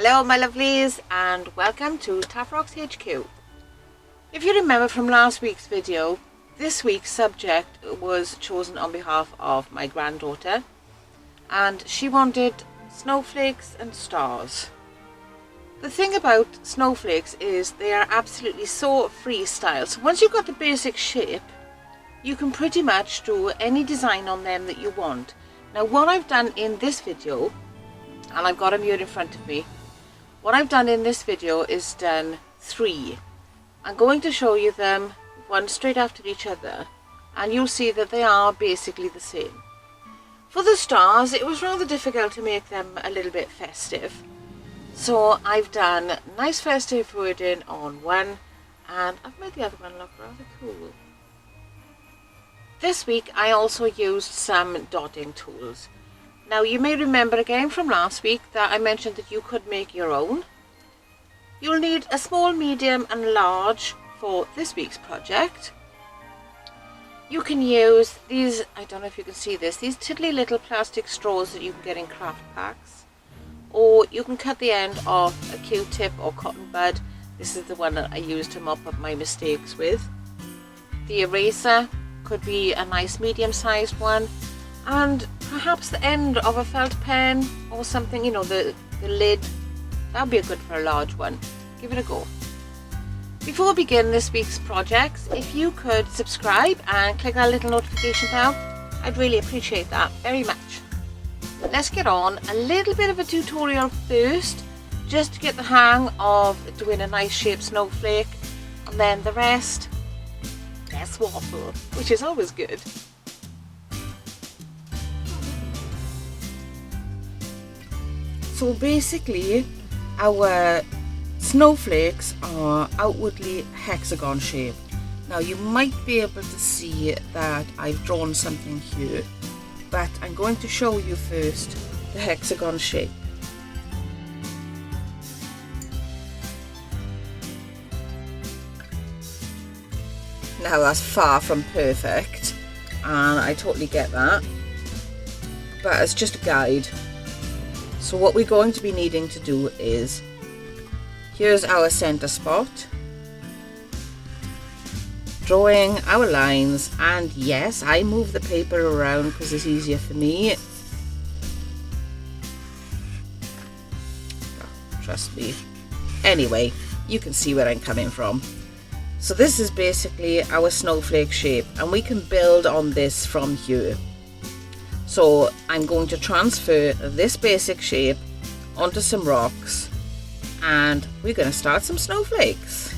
Hello my lovelies and welcome to Taff Rocks HQ. If you remember from last week's video, this week's subject was chosen on behalf of my granddaughter and she wanted snowflakes and stars. The thing about snowflakes is they are absolutely so freestyle. So once you've got the basic shape, you can pretty much do any design on them that you want. Now what I've done in this video, and I've got them here in front of me, what I've done in this video is done 3. I'm going to show you them one straight after each other and you'll see that they are basically the same. For the stars, it was rather difficult to make them a little bit festive. So I've done nice festive wording on one and I've made the other one look rather cool. This week I also used some dotting tools. Now you may remember again from last week that I mentioned that you could make your own. You'll need a small, medium and large for this week's project. You can use these, I don't know if you can see this, these tiddly little plastic straws that you can get in craft packs. Or you can cut the end off a Q-tip or cotton bud. This is the one that I used to mop up my mistakes with. The eraser could be a nice medium-sized one. And perhaps the end of a felt pen or something, you know, the lid, that would be good for a large one. Give it a go. Before we begin this week's projects, if you could subscribe and click that little notification bell, I'd really appreciate that very much. Let's get on a little bit of a tutorial first, just to get the hang of doing a nice shaped snowflake, and then the rest, less waffle, which is always good. So basically our snowflakes are outwardly hexagon shaped. Now you might be able to see that I've drawn something here, but I'm going to show you first the hexagon shape. Now that's far from perfect and I totally get that, but it's just a guide. So what we're going to be needing to do is, here's our center spot, drawing our lines, and yes, I move the paper around because it's easier for me. Oh, trust me. Anyway, you can see where I'm coming from. So this is basically our snowflake shape and we can build on this from here. So I'm going to transfer this basic shape onto some rocks and we're going to start some snowflakes.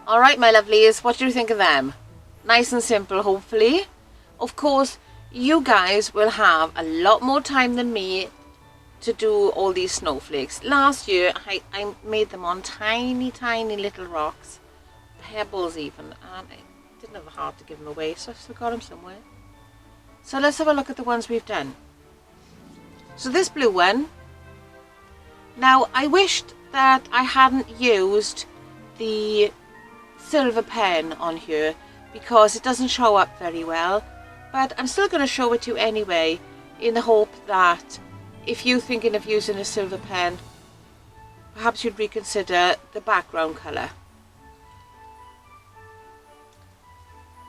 Alright, my lovelies, what do you think of them? Nice and simple, hopefully. Of course, you guys will have a lot more time than me to do all these snowflakes. Last year, I made them on tiny, tiny little rocks, pebbles even, and I didn't have the heart to give them away, so I've still got them somewhere. So let's have a look at the ones we've done. So this blue one, now I wished that I hadn't used the silver pen on here because it doesn't show up very well, but I'm still going to show it to you anyway, in the hope that if you're thinking of using a silver pen, perhaps you'd reconsider the background colour.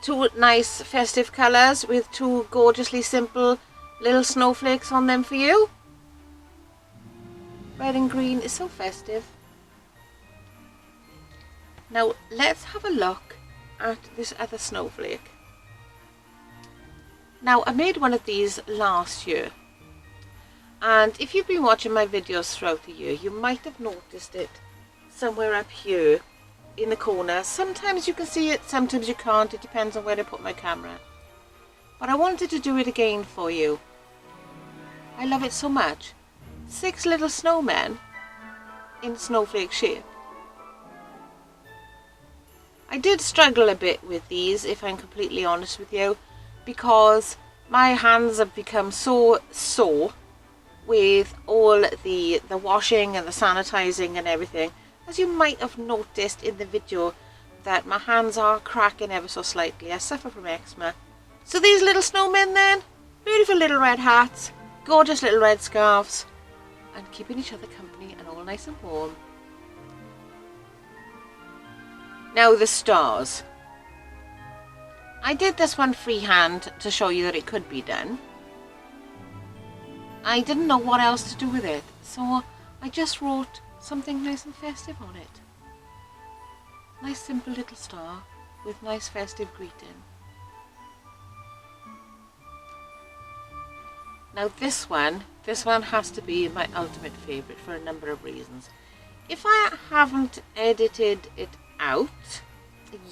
Two nice festive colours with two gorgeously simple little snowflakes on them for you. Red and green is so festive. Now let's have a look at this other snowflake. Now I made one of these last year, and if you've been watching my videos throughout the year, you might have noticed it somewhere up here in the corner. Sometimes you can see it, sometimes you can't, it depends on where I put my camera. But I wanted to do it again for you. I love it so much. 6 little snowmen in snowflake shape. I did struggle a bit with these, if I'm completely honest with you, because my hands have become so sore with all the washing and the sanitizing and everything. As you might have noticed in the video, that my hands are cracking ever so slightly. I suffer from eczema. So these little snowmen then, beautiful little red hats, gorgeous little red scarves, and keeping each other company and all nice and warm. Now the stars. I did this one freehand to show you that it could be done. I didn't know what else to do with it, so I just wrote something nice and festive on it. Nice simple little star with nice festive greeting. Now this one has to be my ultimate favourite for a number of reasons. If I haven't edited it out,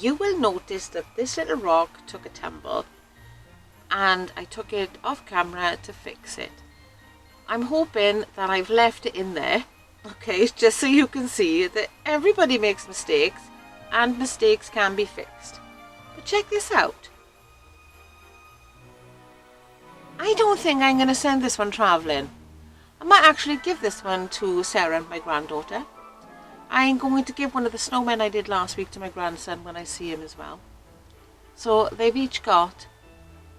you will notice that this little rock took a tumble and I took it off camera to fix it. I'm hoping that I've left it in there, okay, just so you can see that everybody makes mistakes and mistakes can be fixed. But check this out. I don't think I'm going to send this one travelling. I might actually give this one to Sarah and my granddaughter. I'm going to give one of the snowmen I did last week to my grandson when I see him as well. So they've each got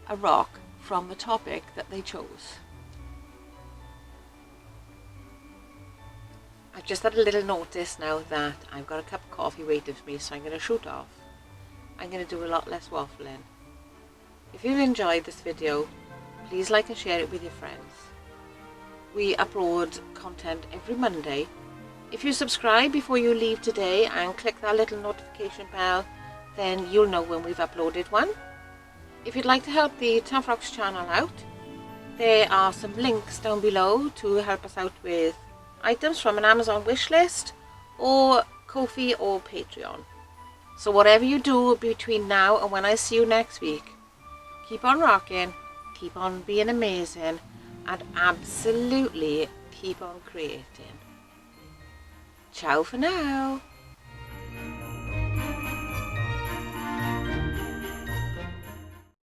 a rock from the topic that they chose. I've just had a little notice now that I've got a cup of coffee waiting for me, so I'm going to shoot off. I'm going to do a lot less waffling. If you've enjoyed this video, please like and share it with your friends. We upload content every Monday. If you subscribe before you leave today and click that little notification bell, then you'll know when we've uploaded one. If you'd like to help the Taff Rocks channel out, there are some links down below to help us out with items from an Amazon wish list or Ko-fi or Patreon. So whatever you do between now and when I see you next week, keep on rocking, keep on being amazing, and absolutely keep on creating. Ciao for now.